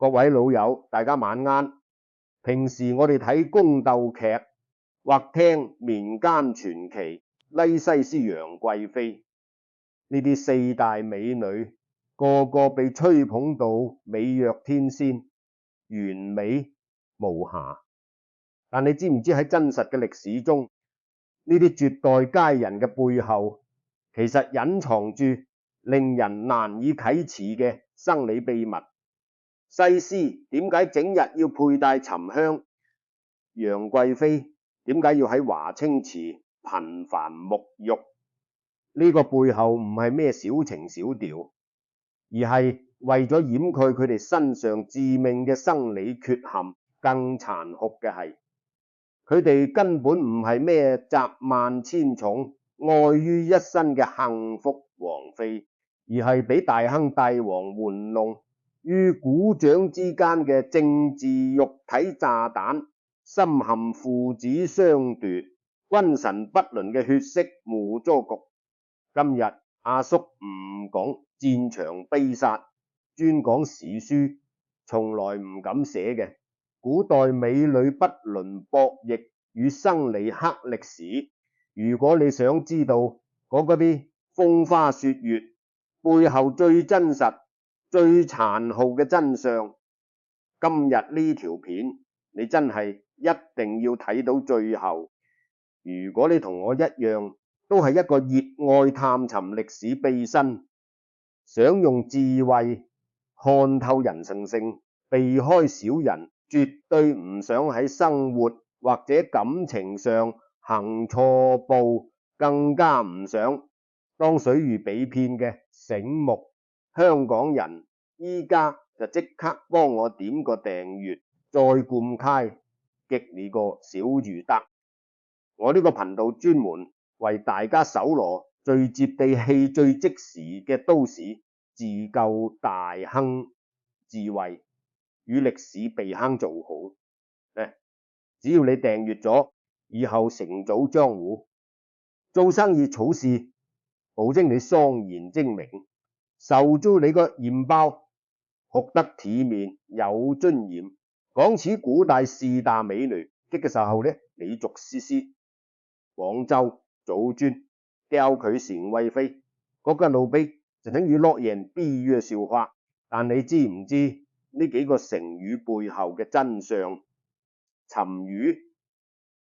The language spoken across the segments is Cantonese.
各位老友，大家晚安。平時我哋睇宮鬥劇或聽民間傳奇，拉西斯楊貴妃呢啲四大美女，個個被吹捧到美若天仙，完美無瑕。但你知唔知喺真實嘅歷史中，呢啲絕代佳人嘅背後，其實隱藏住令人難以啟齒嘅生理秘密？西施點解整日要佩戴沉香？楊貴妃點解要喺華清池頻繁沐浴？呢個背後唔係咩小情小調，而係為咗掩蓋佢哋身上致命嘅生理缺陷。更殘酷嘅係，佢哋根本唔係咩集萬千寵、愛於一身嘅幸福王妃，而係俾大亨帝王玩弄於股掌之間嘅政治肉體炸彈，深陷父子相奪、君臣不倫嘅血色污糟局。今日阿叔唔講戰場悲殺，專講史書從來唔敢寫嘅古代美女不倫博弈與生理黑歷史。如果你想知道嗰啲風花雪月背後最真實、最殘酷嘅真相，今日呢條片你真係一定要睇到最後。如果你同我一樣，都係一個熱愛探尋歷史秘辛，想用智慧看透人性，避開小人，絕對唔想喺生活或者感情上行錯步，更加唔想當水魚被騙嘅醒目香港人。依家就即刻幫我點個訂閱，再灌開激你個小魚得。我呢個頻道專門為大家搜羅最接地氣、最即時嘅都市自救大亨智慧，與歷史避坑做好。只要你訂閱咗，以後成早江湖，做生意草事，保證你莊嚴精明，受租你個鹽包，學得體面有尊嚴。講此古代四大美女嘅時候呢，你俗思思廣州祖尊雕佢成貴妃，嗰個奴婢就等於落人必於笑話。但你知唔知呢幾個成語背後嘅真相？沉魚，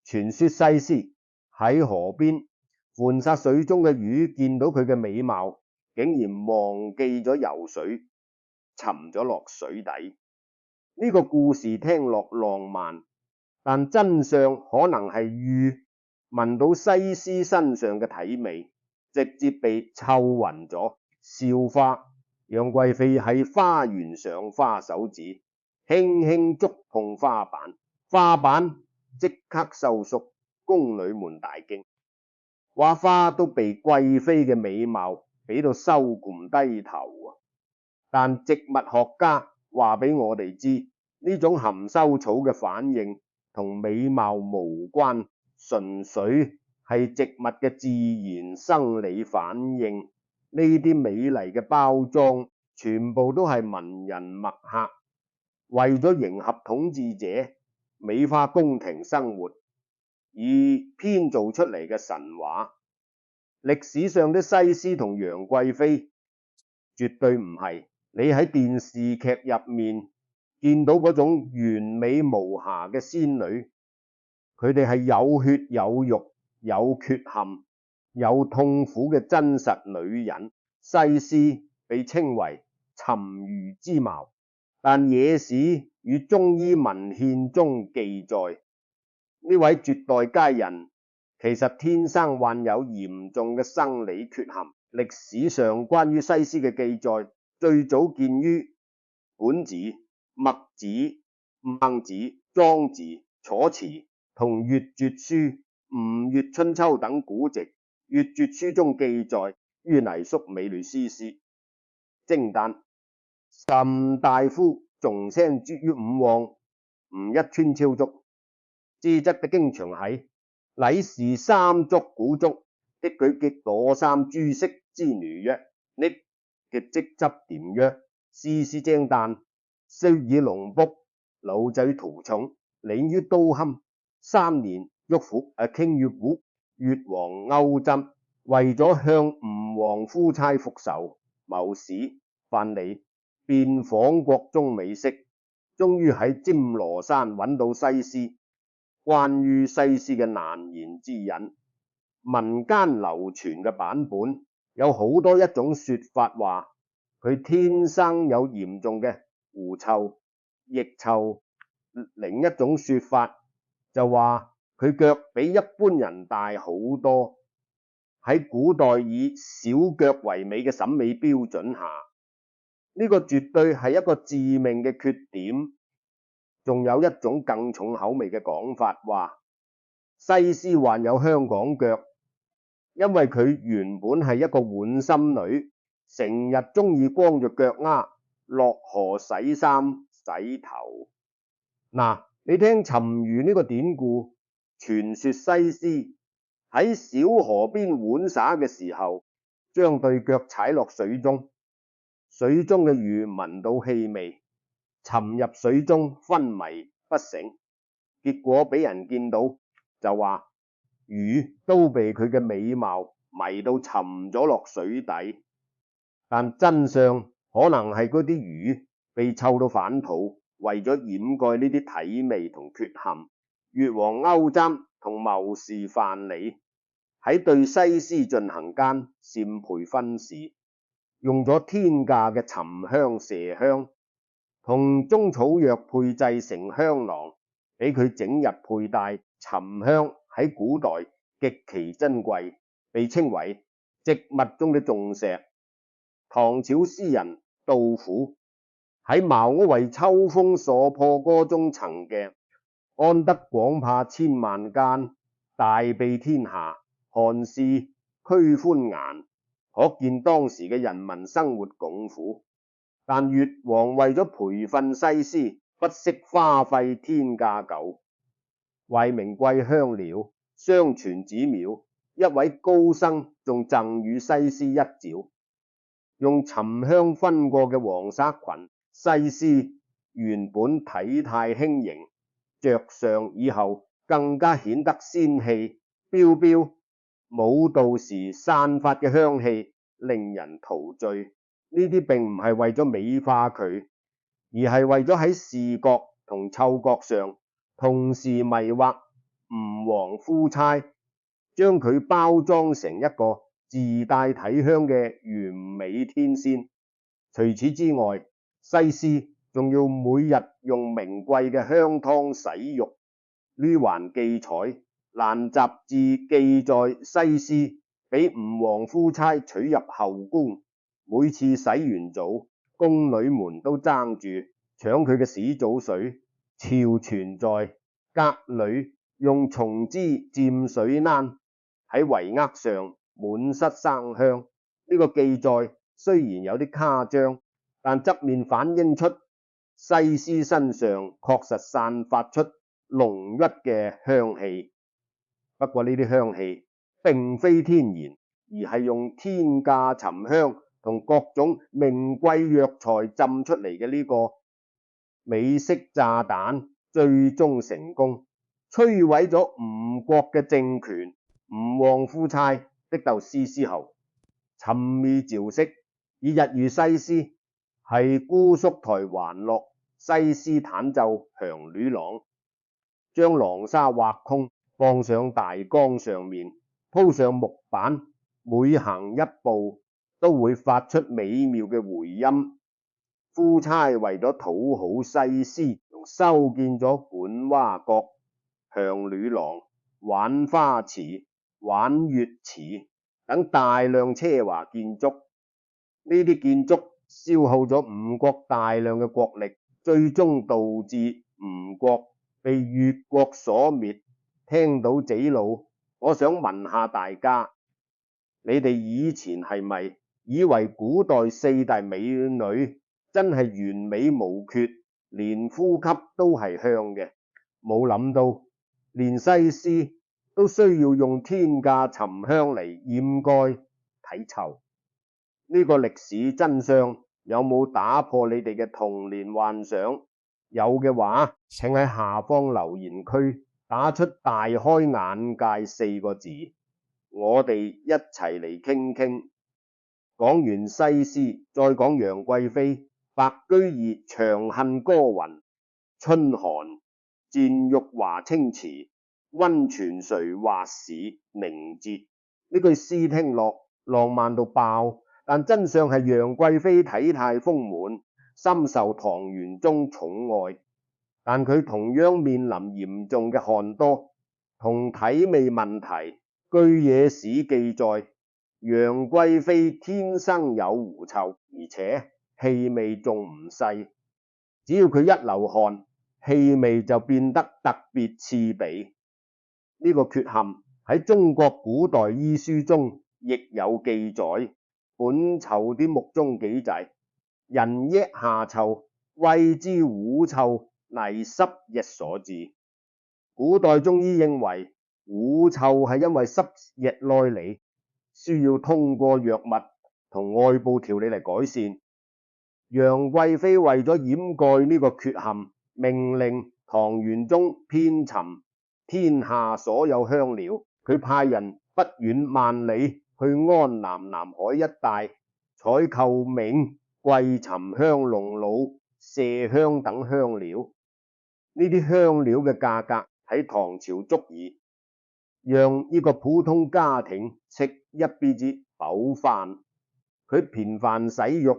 傳說西施喺河邊觀察水中嘅魚，見到佢嘅美貌，竟然忘記咗游水，沉咗落水底。呢個故事聽落浪漫，但真相可能係魚聞到西施身上嘅體味，直接被臭暈咗。笑話，楊貴妃喺花園上花手指，輕輕觸碰花瓣，花瓣即刻收縮，宮女們大驚，話花都被貴妃嘅美貌俾到羞澀低頭啊！但植物學家話俾我哋知，呢種含羞草嘅反應同美貌無關，純粹係植物嘅自然生理反應。呢啲美麗嘅包裝全部都係文人墨客為咗迎合統治者，美化宮廷生活而編造出嚟嘅神話。歷史上的西施同楊貴妃絕對唔係你喺電視劇入面見到嗰種完美無瑕嘅仙女，佢哋係有血有肉、有缺陷、有痛苦嘅真實女人。西施被稱為沉魚之貌，但野史與中醫文獻中記載，呢位絕代佳人其實天生患有嚴重嘅生理缺陷。歷史上關於西施嘅記載最早見於本子、墨子、孟子、莊子、楚辭同越絕書、吳越春秋等古籍。越絕書中記載，於泥宿美女西施，精丹岑大夫仲聲絕於五王，吳一川超足，資質的經常喺禮時三足古足的佢極多三珠色之女曰：你嘅職執點曰？西施精丹雖以龍卜，老仔圖重，領於都堪。3年，傾於古越王歐針，為咗向吳王夫差復仇，謀士范蠡遍訪國中美色，終於喺尖羅山揾到西施。關於西施嘅難言之隱，民間流傳嘅版本有好多一種說法話佢天生有嚴重嘅狐臭、腋臭，另一種說法就話佢腳比一般人大好多。喺古代以小腳為美嘅審美標準下，呢個絕對係一個致命嘅缺點。仲有一種更重口味嘅講法話，西施患有香港腳，因為佢原本係一個碗心女，成日中意光着腳丫落河洗衫洗頭。嗱，你聽沉魚呢個典故，傳說西施喺小河邊玩耍嘅時候，將對腳踩落水中，水中嘅魚聞到氣味，沉入水中昏迷不醒，結果俾人見到就話魚都被佢嘅美貌迷到沉咗落水底。但真相可能係嗰啲魚被臭到反肚，為咗掩蓋呢啲體味同缺陷，越王歐針同謀士范蠡喺對西施進行間擅配婚事，用咗天價嘅沉香麝香同中草藥配製成香囊，俾佢整日佩戴。沉香喺古代極其珍貴，被稱為植物中的重石。唐朝詩人杜甫喺《茅屋為秋風所破歌》中曾嘅安得廣廈千萬間，大庇天下，寒士俱歡顏，可見當時嘅人民生活窮苦。但越王為咗培訓西施，不惜花費天價九，為名貴香料。相傳寺廟一位高僧仲贈與西施一棗，用沉香熏過嘅黃紗裙。西施原本體態輕盈，着上以後更加顯得仙氣飄飄，舞蹈時散發嘅香氣令人陶醉。呢啲並唔係為咗美化佢，而係為咗喺視覺同嗅覺上同時迷惑吳王夫差，將佢包裝成一個自帶體香嘅完美天仙。除此之外，西施仲要每日用名貴嘅香湯洗浴。呢環記載，蘭雜誌記載西施俾吳王夫差娶入後宮，每次洗完澡，宮女們都爭住搶佢嘅洗澡水。謠傳在隔裏用松枝蘸水躝，喺帷額上滿室生香。呢個記載雖然有啲誇張，但側面反映出西施身上確實散發出濃郁嘅香氣。不過呢啲香氣並非天然，而係用天價沉香同各種名貴藥材浸出嚟嘅。呢個美色炸彈最終成功，摧毀咗吳國嘅政權。吳王夫差得到西施後，尋覓趙式，以日遇西施，係姑蘇台還落，西施彈奏響女郎，將廊紗挖空，放上大缸上面，鋪上木板，每行一步都會發出美妙嘅回音。夫差為咗討好西施，修建咗管蛙閣、響女郎、浣花池、浣月池等大量奢華建築。呢啲建築消耗咗吳國大量嘅國力，最終導致吳國被越國所滅。聽到這裏，我想問下大家，你哋以前係咪以為古代四大美女真係完美無缺，連呼吸都係香嘅？冇諗到連西施都需要用天價沉香嚟掩蓋體臭。呢個歷史真相有冇打破你哋嘅童年幻想？有嘅話，請喺下方留言區打出大開眼界4個字，我哋一齊嚟傾傾。講完西施，再講楊貴妃。白居易長恨歌雲，春寒漸欲華清池，溫泉水滑市凝節。呢句詩聽落浪漫到爆，但真相係楊貴妃體態豐滿，深受唐玄宗寵愛，但佢同樣面臨嚴重嘅寒多同體味問題。據野史記載，楊貴妃天生有狐臭，而且氣味仲唔細，只要佢一流汗，氣味就變得特別刺鼻。呢個缺陷喺中國古代醫書中亦有記載，本囚啲目中記載，人腋下臭，謂之狐臭，乃濕液所致。古代中醫認為狐臭係因為濕液內嚟，需要通過藥物同外部調理嚟改善。楊貴妃為咗掩蓋呢個缺陷，命令唐玄宗遍尋天下所有香料。佢派人不遠萬里去安南南海一帶採購茗、桂、沉香、龍腦、麝香等香料。呢啲香料嘅價格喺唐朝足以讓呢個普通家庭食一輩子飽飯。佢頻繁洗浴，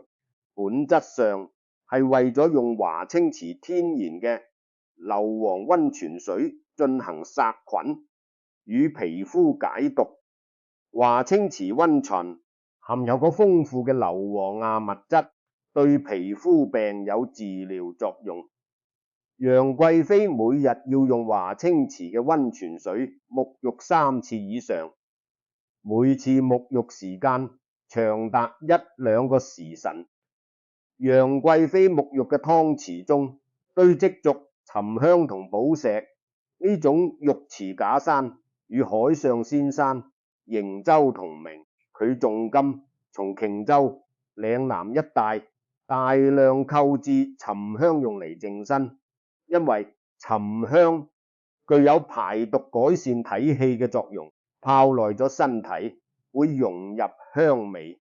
本質上係為咗用華清池天然嘅硫磺溫泉水進行殺菌與皮膚解毒。華清池溫泉含有個豐富嘅硫磺亞物質，對皮膚病有治療作用。楊貴妃每日要用華清池嘅溫泉水沐浴3次以上，每次沐浴時間長達1-2個時辰。楊貴妃沐浴嘅湯池中堆積着沉香同寶石，呢種玉池假山與海上仙山、瀛洲同名。佢重金從瓊州、嶺南一帶大量購置沉香用嚟淨身，因為沉香具有排毒改善體氣嘅作用，泡耐咗身體會融入香味。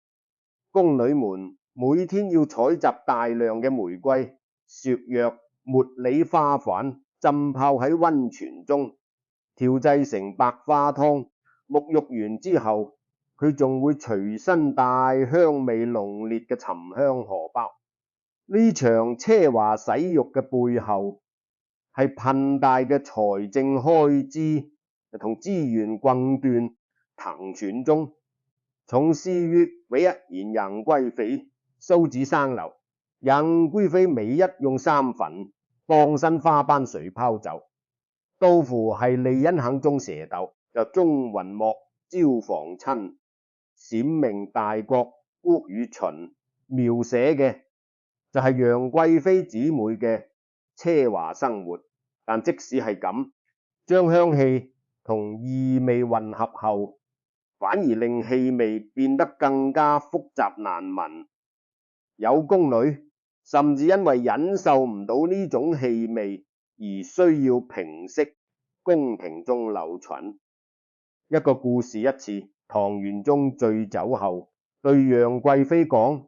宮女們每天要採集大量嘅玫瑰、芍藥、茉莉花瓣，浸泡喺溫泉中，調製成白花湯。沐浴完之後，佢仲會隨身帶香味濃烈嘅沉香荷包。呢場奢華洗浴嘅背後，係龐大嘅財政開支同資源棍斷。唐玄宗從4月每日嫌楊貴妃素質上流，楊貴妃每日用3粉幫身花斑水泡走。到乎係李恩肯中蛇竇，就鍾雲幕招房親，閃明大國谷與秦，描寫嘅就係楊貴妃姊妹嘅奢華生活。但即使係咁，將香氣同異味混合後，反而令氣味變得更加複雜難聞。有宮女甚至因為忍受唔到呢種氣味而需要平息。宮廷中流傳一個故事，一次唐玄宗醉酒後對楊貴妃講，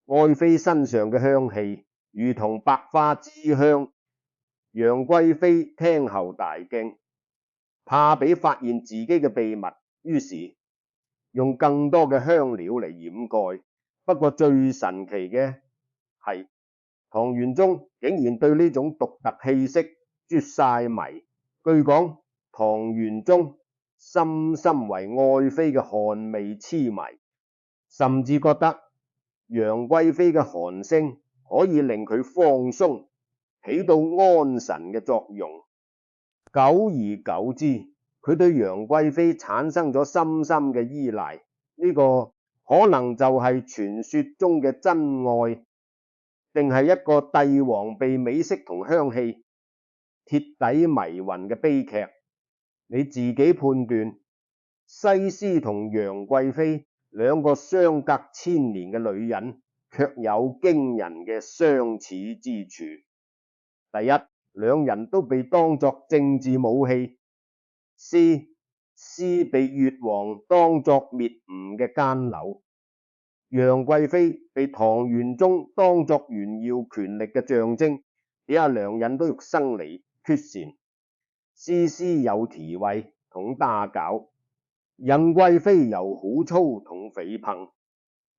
愛妃身上嘅香氣如同百花之香。楊貴妃聽後大驚，怕俾發現自己嘅秘密，於是用更多嘅香料嚟掩蓋。不過最神奇嘅係，唐玄宗竟然對呢種獨特氣息絕晒迷。據講，唐玄宗深深為愛妃嘅汗味痴迷，甚至覺得楊貴妃嘅汗聲可以令佢放鬆，起到安神嘅作用。久而久之，佢對楊貴妃產生咗深深嘅依賴。呢個可能就係傳說中嘅真愛，定係一個帝王被美色同香氣徹底迷魂嘅悲劇？你自己判斷。西施同楊貴妃兩個相隔1000年嘅女人，卻有驚人嘅相似之處。第一，兩人都被當作政治武器。詩被越王當作滅吳嘅奸柳，楊貴妃被唐玄宗當作炫耀權力嘅象徵，底下兩人都欲生離決善。詩有提位同打攪，楊貴妃有好操同誹謗。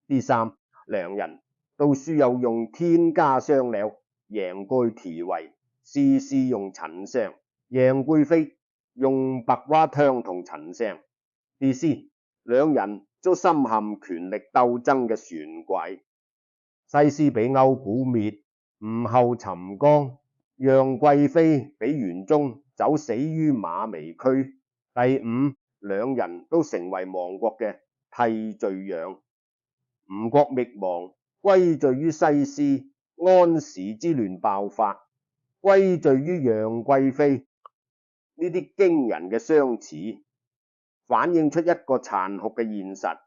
第三，兩人都需要用天家香料，楊貴提位，詩用沉香，楊貴妃用白蛙湯同沉香。第四，兩人都深陷權力鬥爭嘅漩軌。西施被歐鼓滅，吳後沉江；楊貴妃被玄宗走死於馬嵋區。第五，兩人都成為亡國嘅替罪羊。吳國滅亡歸罪於西施，安史之亂爆發歸罪於楊貴妃。呢啲驚人嘅相似，反映出一個殘酷嘅現實：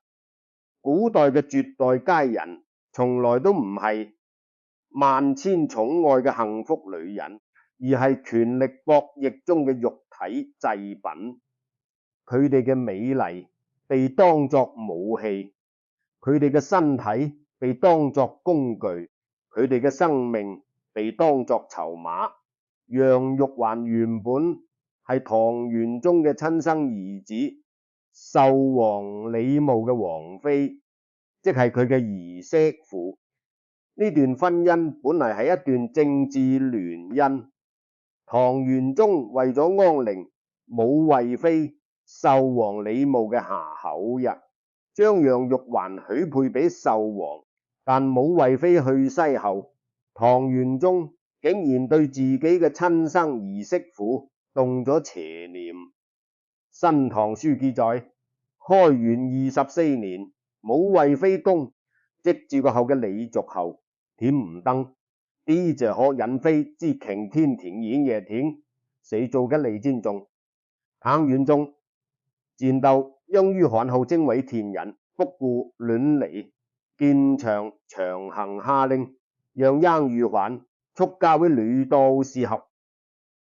古代嘅絕代佳人從來都唔係萬千寵愛嘅幸福女人，而係權力博弈中嘅肉體祭品。佢哋嘅美麗被當作武器，佢哋嘅身體被當作工具，佢哋嘅生命被當作籌碼。楊玉環原本係唐玄宗嘅親生兒子，壽王李瑁嘅王妃，即係佢嘅兒媳婦。呢段婚姻本嚟係一段政治聯姻，唐玄宗為咗安寧武惠妃壽王李瑁嘅下口日，將楊玉環許配俾壽王，但武惠妃去世後，唐玄宗竟然對自己嘅親生兒媳婦動咗邪念。《新唐書》記載，開元24年，武惠妃宮即住個後嘅李族後，天唔登，啲就可引妃之擎天田演夜田，誰做嘅李戰中。唐玄宗戰鬥央於漢後徵毀田人，不顧倫理，建長強行下令，讓楊玉環出嫁為呂道士後。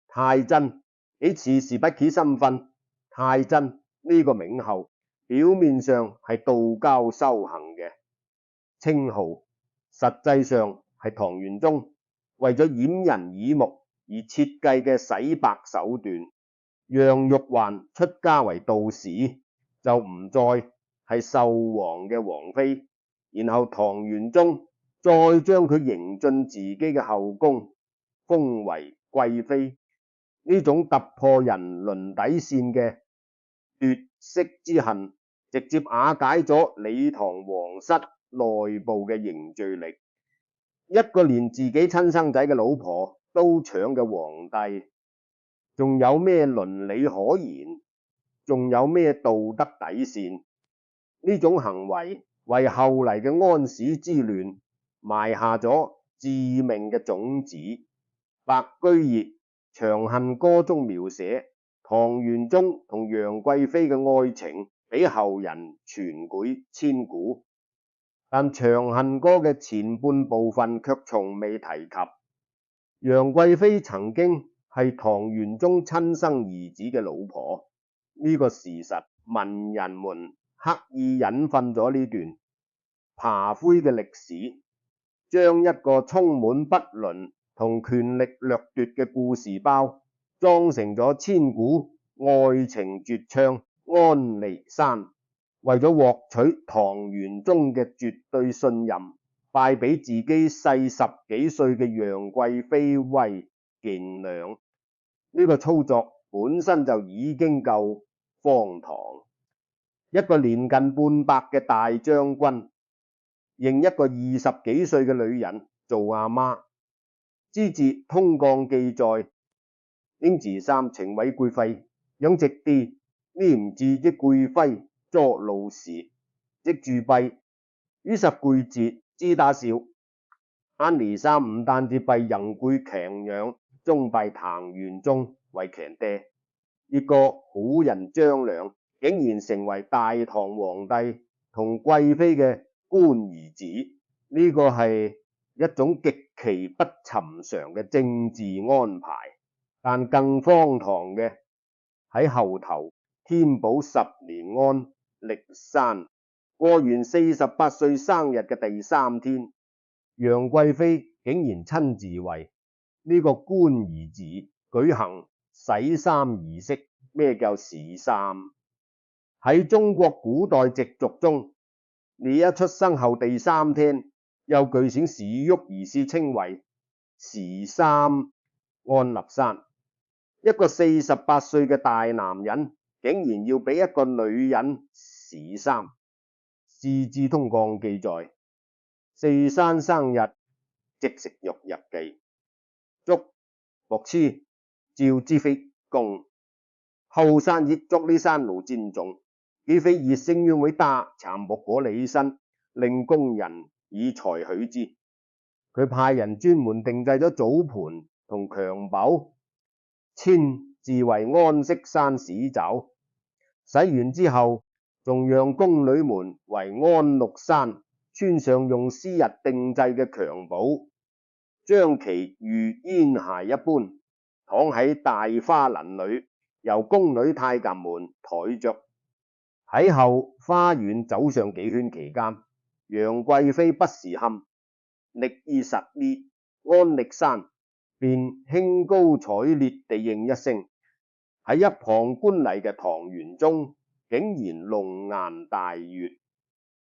太真喺此時不起身份，太真呢個名號表面上係道教修行嘅稱號，實際上係唐玄宗為咗掩人耳目而設計嘅洗白手段。楊玉環出家為道士，就唔再係壽王嘅王妃，然後唐玄宗再將佢迎進自己嘅後宮，封為貴妃。呢種突破人倫底線嘅奪色之恨，直接瓦解咗李唐皇室內部嘅凝聚力。一個連自己親生仔嘅老婆都搶嘅皇帝，仲有咩倫理可言？仲有咩道德底線？呢種行為為後嚟嘅安史之亂埋下咗致命嘅種子。白居易《長恨歌》中描寫唐玄宗同楊貴妃嘅愛情，俾後人傳繪千古，但《長恨歌》嘅前半部分卻從未提及楊貴妃曾經係唐玄宗親生兒子嘅老婆。呢個事實，文人們刻意隱瞓咗呢段爬灰嘅歷史，將一個充滿不倫同權力掠奪嘅故事包裝成咗千古愛情絕唱安妮山。為咗獲取唐玄宗嘅絕對信任，拜俾自己細10幾歲嘅楊貴妃為伎倆。呢個操作本身就已經夠荒唐。一個年近半百嘅大將軍認一個20幾歲嘅女人做阿媽，之節通降記載，應自三情為貴妃，養直啲廉治之貴妃作老事，即住弊。於是貴節之打少，安妮山唔單止被楊貴強養，仲拜唐玄宗為強爹。一個好人張良竟然成為大唐皇帝同貴妃嘅乾兒子，呢個係一種極其不尋常嘅政治安排，但更荒唐嘅喺後頭，天寶10年安歷山過完48歲生日嘅第3天，楊貴妃竟然親自為呢個官兒子舉行洗衫儀式。咩叫洗衫？喺中國古代籍俗中，你一出生後第3天，又具選洗浴儀式，稱為洗衫安立山。一個48歲嘅大男人，竟然要俾一個女人洗衫。《資治通鑑》記載，四山生日即食肉日記，祝牧師趙之妃公後生熱作呢山路戰種，既非熱聲願會打長木果李身，令工人以財許之。佢派人專門定製咗早盤同襁褓，稱之為安息山洗澡。洗完之後，仲讓宮女們為安祿山穿上用絲日定製嘅襁褓，將其如嬰孩一般躺喺大花林裏，由宮女太監們抬着。喺後花園走上幾圈期間，楊貴妃不時喊歷二十里安歷山，便興高采烈地應一聲。喺一旁觀禮嘅唐玄宗竟然龍顏大悅。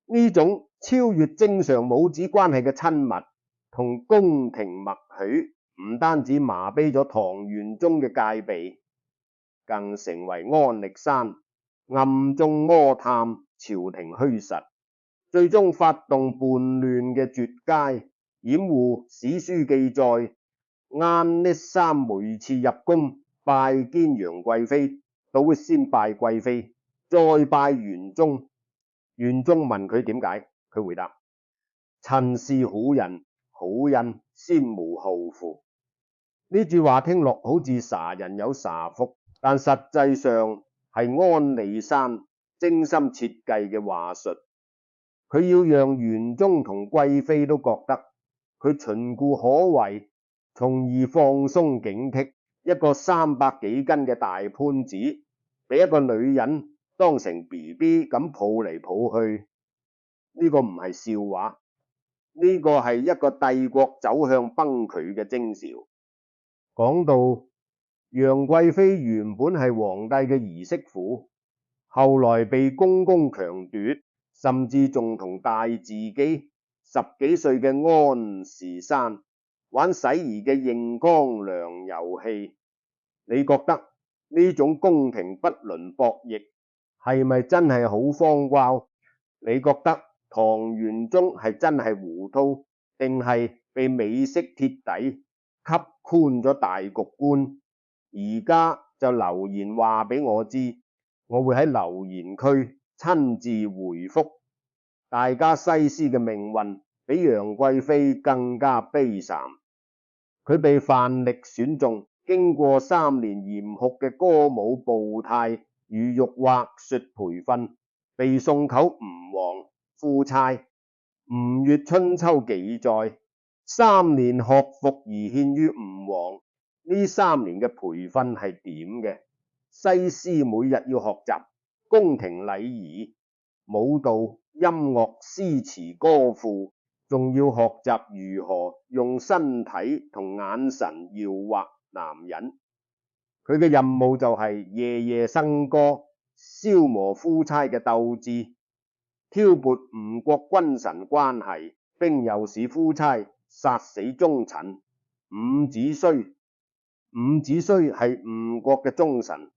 呢種超越正常母子關係嘅親密同宮廷默許，唔單止麻痹咗唐玄宗嘅戒備，更成為安歷山暗中摸探朝廷虛實，最終發動叛亂嘅絕佳掩護。史書記載，安歷山每次入宮拜見楊貴妃，都會先拜貴妃，再拜玄宗。玄宗問佢點解，佢回答：臣是好人，好人先無後乎。呢句話聽落好似傻人有傻福，但實際上係安歷山精心設計嘅話術。佢要讓玄宗同貴妃都覺得佢循故可為，從而放鬆警惕。一個300幾斤嘅大潘子，俾一個女人當成 BB 咁抱嚟抱去，呢個唔係笑話，呢個係一個帝國走向崩潰嘅徵兆。講到楊貴妃原本係皇帝嘅兒媳婦，後來被公公強奪，甚至仲同大自己10幾歲嘅安時山玩洗兒嘅認乾娘遊戲。你覺得呢種宮廷不倫博弈係咪真係好荒謬？你覺得唐玄宗係真係糊塗，定係被美色鐵底吸寬咗大局觀？而家就留言話俾我知，我會喺留言區親自回覆。大家西施嘅命運比楊貴妃更加悲慘，佢被范蠡選中，經過3年嚴酷嘅歌舞步態與玉畫術培訓，被送求吳王夫差。《吳越春秋》記載，3年學服而獻於吳王。呢3年嘅培訓係點嘅？西施每日要學習宮廷禮儀、舞蹈、音樂、詩詞歌賦，仲要學習如何用身體同眼神搖惑男人。佢嘅任務就係夜夜笙歌，消磨夫差嘅鬥志，挑撥吳國君臣關係，並誘使夫差殺死忠臣。伍子胥係吳國嘅忠臣，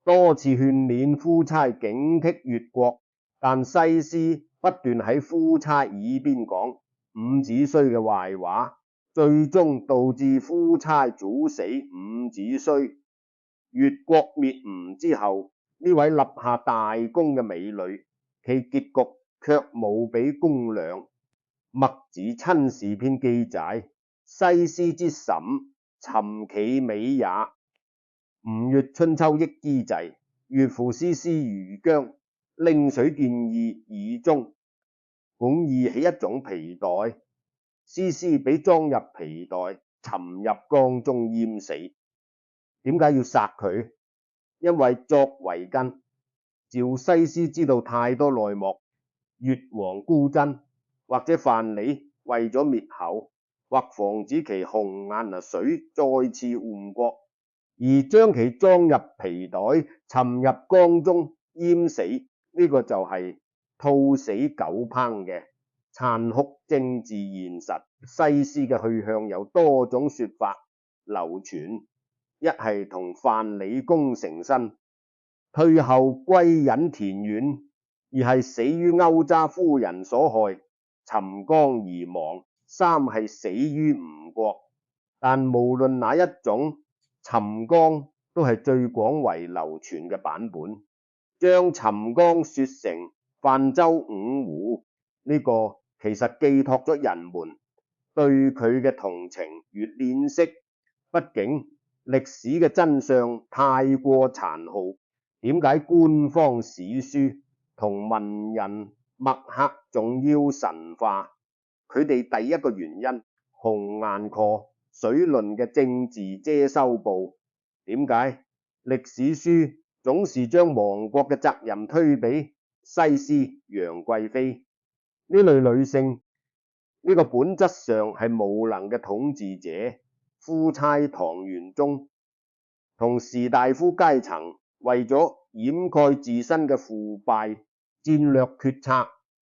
多次勸勉夫差警惕越國，但西施不斷喺夫差耳邊講伍子胥嘅壞話，最終導致夫差早死。伍子胥越國滅吳之後，呢位立下大功嘅美女，其結局卻無比公良。墨子親事篇記載，西施之審，尋其美也。吳越春秋益之際，越父師師魚姜，令水建議以終。本意起一種皮袋，絲絲被裝入皮袋，沉入江中淹死。點解要殺佢？因為作為根，趙西施知道太多內幕，越王孤珍或者范蠡為咗滅口，或防止其紅顏水再次叛國，而將其裝入皮袋，沉入江中淹死。呢個就係兔死狗烹嘅殘酷政治現實。西施嘅去向有多種說法流傳，一係同范蠡功成身，退後歸隱田園；二係死於歐揸夫人所害，沉江而亡；三係死於吳國。但無論哪一種，沉江都係最廣為流傳嘅版本。將沉江說成泛舟五湖，呢個其實寄託咗人們對佢嘅同情與憐惜。畢竟歷史嘅真相太過殘酷，點解官方史書同文人墨客仲要神化？佢哋第一個原因，紅顏禍水論嘅政治遮羞布。點解歷史書總是將亡國嘅責任推俾西施、楊貴妃呢類女性？呢個本質上係無能嘅統治者，夫差唐玄宗同士大夫階層為咗掩蓋自身嘅腐敗、戰略決策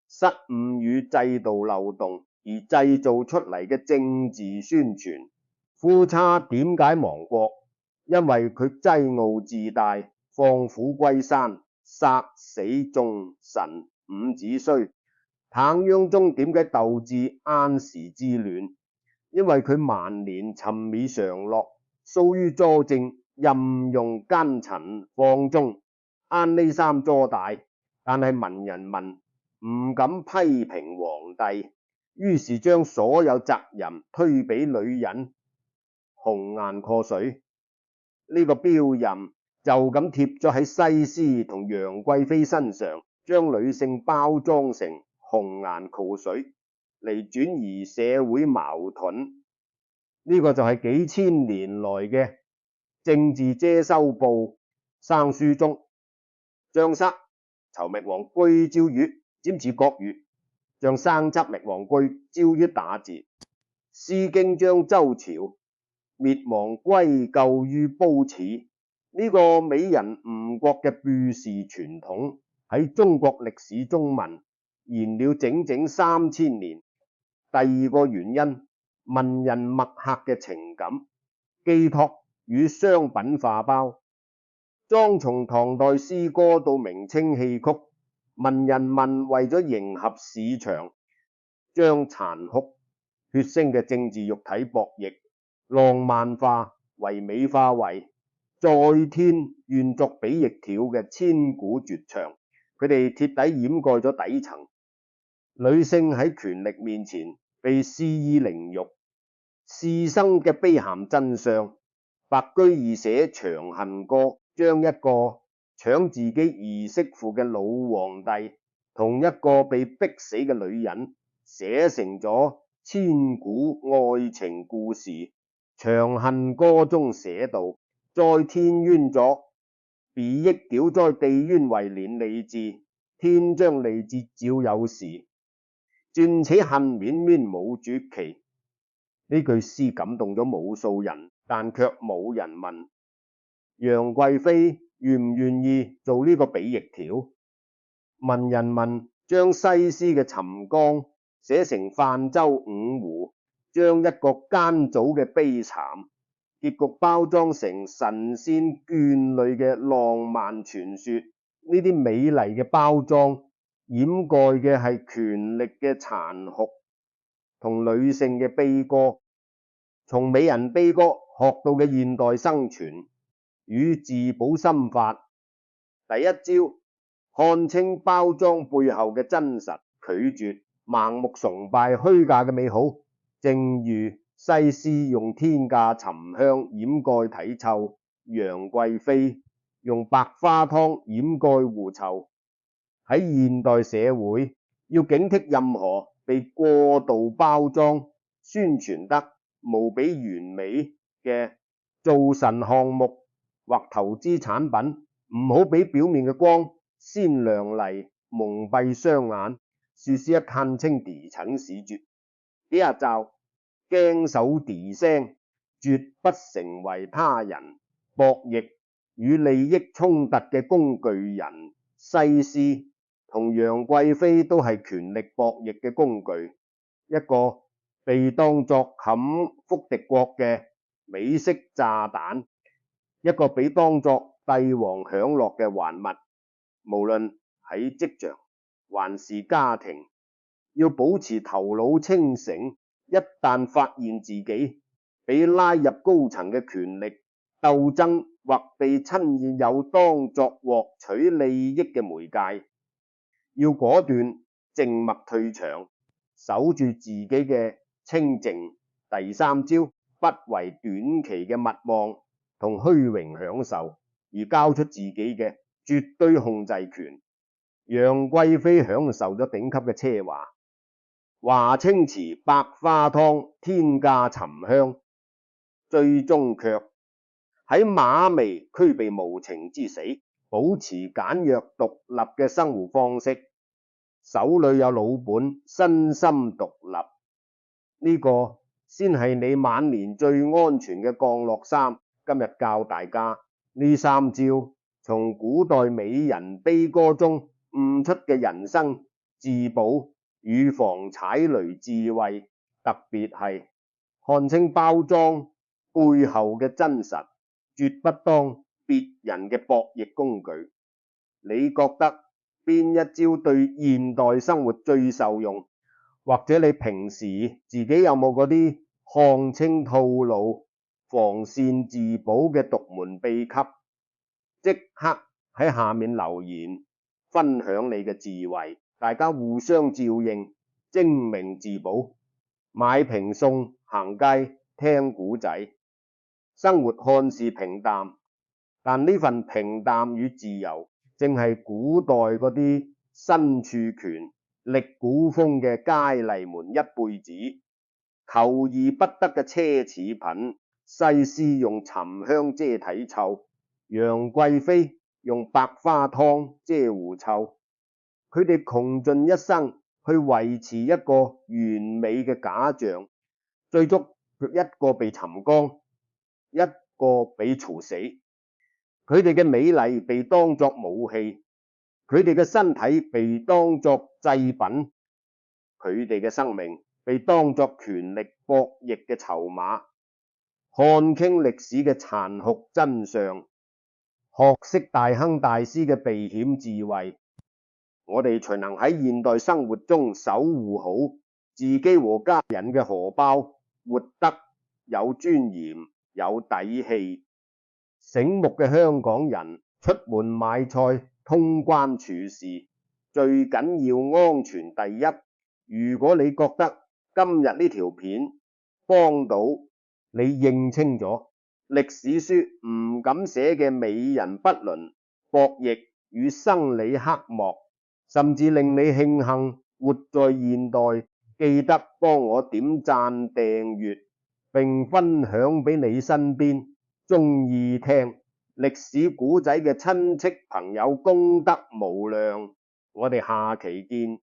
失誤與制度漏洞而製造出嚟嘅政治宣傳。夫差點解亡國？因為佢驕傲自大，放虎歸山，殺死眾臣，伍子胥。唐央宗點解導致安史之亂？因為佢晚年沉迷常樂，疏於佐政，任用奸臣放縱，啱呢三座大。但係文人民唔敢批評皇帝，於是將所有責任推俾女人。紅顏禍水呢個標任就咁貼咗喺西施同楊貴妃身上，將女性包裝成紅顏禍水嚟轉移社會矛盾。呢個就係幾千年來嘅政治遮羞布。生書中，將塞囚滅王居朝月，占治國語，將生執滅王居朝月打字。詩經將周朝滅亡歸咎於褒姒。呢個美人誤國嘅布氏傳統喺中國歷史中文延了整整3000年。第二個原因，文人墨客嘅情感寄託與商品化包裝。從唐代詩歌到明清戲曲，文人們為咗迎合市場，將殘酷血腥嘅政治肉體博弈浪漫化、唯美化為再天願作比翼條嘅千古絕唱。佢哋徹底掩蓋咗底層女性喺權力面前被肆意凌辱、士生嘅悲慘真相。白居易寫《長恨歌》，將一個搶自己兒媳婦嘅老皇帝同一個被逼死嘅女人寫成咗千古愛情故事。《長恨歌》中寫道：在天冤咗，比翼繳在地冤為連理治，天將利之照有時，轉且恨綿綿無絕期。呢句詩感動咗無數人，但卻冇人問楊貴妃願唔願意做呢個比翼條。文人民將西施嘅沉江寫成泛舟五湖，將一個奸祖嘅悲慘結局包裝成神仙眷侶嘅浪漫傳說。呢啲美麗嘅包裝掩蓋嘅係權力嘅殘酷同女性嘅悲歌。從美人悲歌學到嘅現代生存與自保心法，第一招，看清包裝背後嘅真實，拒絕盲目崇拜虛假嘅美好。正如西施用天價沉香掩蓋體臭，楊貴妃用白花湯掩蓋狐臭。喺現代社會，要警惕任何被過度包裝、宣傳得無比完美嘅造神項目或投資產品，唔好俾表面嘅光鮮亮麗蒙蔽雙眼，試試一看清底層史絕。第一招，驚手底聲，絕不成為他人博弈與利益衝突嘅工具人。西施同楊貴妃都係權力博弈嘅工具，一個被當作冚腹敵國嘅美式炸彈，一個被當作帝王享樂嘅玩物。無論喺職場還是家庭，要保持頭腦清醒，一旦發現自己被拉入高層嘅權力鬥爭，或被親現有當作獲取利益嘅媒介，要果斷靜默退場，守住自己嘅清靜。第三招，不為短期嘅蜜望同虛榮享受而交出自己嘅絕對控制權。楊貴妃享受咗頂級嘅奢華，華清池百花湯天價沉香，最終卻喺馬眉俱被無情之死，保持簡約獨立嘅生活方式，手裏有老本，身心獨立，呢個先係你晚年最安全嘅降落衫。今日教大家呢三招，從古代美人悲歌中悟出嘅人生自保預防踩雷智慧，特別係看清包裝背後嘅真實，絕不當別人嘅博弈工具。你覺得邊一招對現代生活最受用？或者你平時自己有冇嗰啲看清套路、防線自保嘅獨門秘笈？即刻喺下面留言分享你嘅智慧，大家互相照應，精明自保。買評餸、行街、聽古仔，生活看似平淡，但呢份平淡與自由，正係古代嗰啲身處權力古風嘅佳麗們一輩子求而不得嘅奢侈品。西施用沉香遮體臭，楊貴妃用百花湯遮狐臭，佢哋窮盡一生去維持一個完美嘅假象，最終一個被沉光，一個被嘈死。佢哋嘅美麗被當作武器，佢哋嘅身體被當作祭品，佢哋嘅生命被當作權力博弈嘅籌碼。看清歷史嘅殘酷真相，學識大亨大師嘅避險智慧，我哋才能喺現代生活中守護好自己和家人嘅荷包，活得有尊嚴、有底氣。醒目嘅香港人出門買菜、通關處事，最緊要安全第一。如果你覺得今日呢條片幫到你認清咗歷史書唔敢寫嘅美人不倫、博弈與生理黑幕，甚至令你慶幸活在現代，記得幫我點讚訂閱並分享俾你身邊中意聽歷史古仔嘅親戚朋友，功德無量。我哋下期見。